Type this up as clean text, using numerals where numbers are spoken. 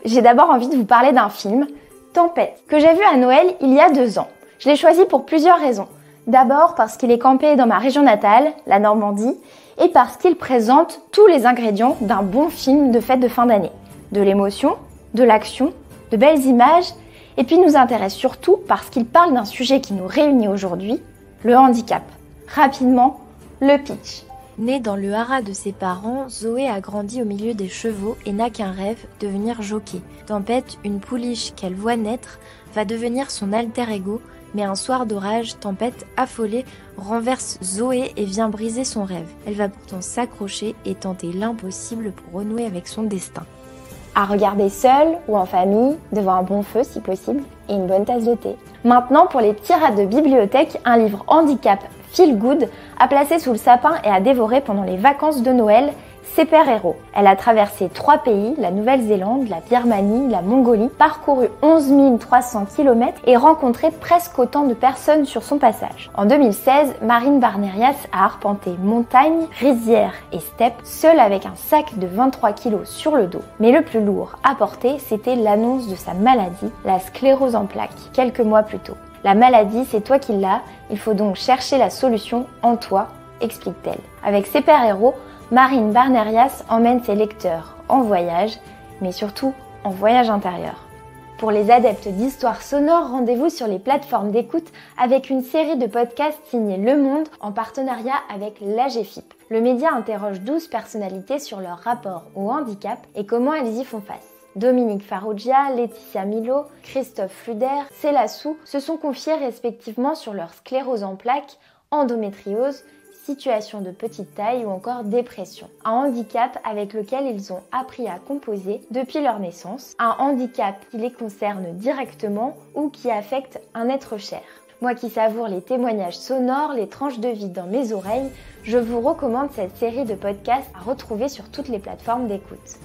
j'ai d'abord envie de vous parler d'un film, Tempête, que j'ai vu à Noël il y a 2 ans. Je l'ai choisi pour plusieurs raisons. D'abord parce qu'il est campé dans ma région natale, la Normandie, et parce qu'il présente tous les ingrédients d'un bon film de fête de fin d'année. De l'émotion, de l'action, de belles images, et puis nous intéresse surtout parce qu'il parle d'un sujet qui nous réunit aujourd'hui, le handicap. Rapidement, le pitch. Née dans le haras de ses parents, Zoé a grandi au milieu des chevaux et n'a qu'un rêve, devenir jockey. Tempête, une pouliche qu'elle voit naître, va devenir son alter ego, mais un soir d'orage, Tempête, affolée, renverse Zoé et vient briser son rêve. Elle va pourtant s'accrocher et tenter l'impossible pour renouer avec son destin. À regarder seul ou en famille, devant un bon feu si possible, et une bonne tasse de thé. Maintenant, pour les petits rats de bibliothèque, un livre handicap feel good à placer sous le sapin et à dévorer pendant les vacances de Noël, Super Héros. Elle a traversé 3 pays, la Nouvelle-Zélande, la Birmanie, la Mongolie, parcouru 11 300 km et rencontré presque autant de personnes sur son passage. En 2016, Marine Barnerias a arpenté montagnes, rizières et steppes, seule avec un sac de 23 kg sur le dos. Mais le plus lourd à porter, c'était l'annonce de sa maladie, la sclérose en plaques, quelques mois plus tôt. La maladie, c'est toi qui l'as, il faut donc chercher la solution en toi, explique-t-elle. Avec Super Héros, Marine Barnerias emmène ses lecteurs en voyage, mais surtout en voyage intérieur. Pour les adeptes d'histoires sonores, rendez-vous sur les plateformes d'écoute avec une série de podcasts signés Le Monde en partenariat avec l'AGFIP. Le média interroge 12 personnalités sur leur rapport au handicap et comment elles y font face. Dominique Farrugia, Laetitia Milo, Christophe Fluder, Célassou se sont confiés respectivement sur leur sclérose en plaques, endométriose, situation de petite taille ou encore dépression. Un handicap avec lequel ils ont appris à composer depuis leur naissance. Un handicap qui les concerne directement ou qui affecte un être cher. Moi qui savoure les témoignages sonores, les tranches de vie dans mes oreilles, je vous recommande cette série de podcasts à retrouver sur toutes les plateformes d'écoute.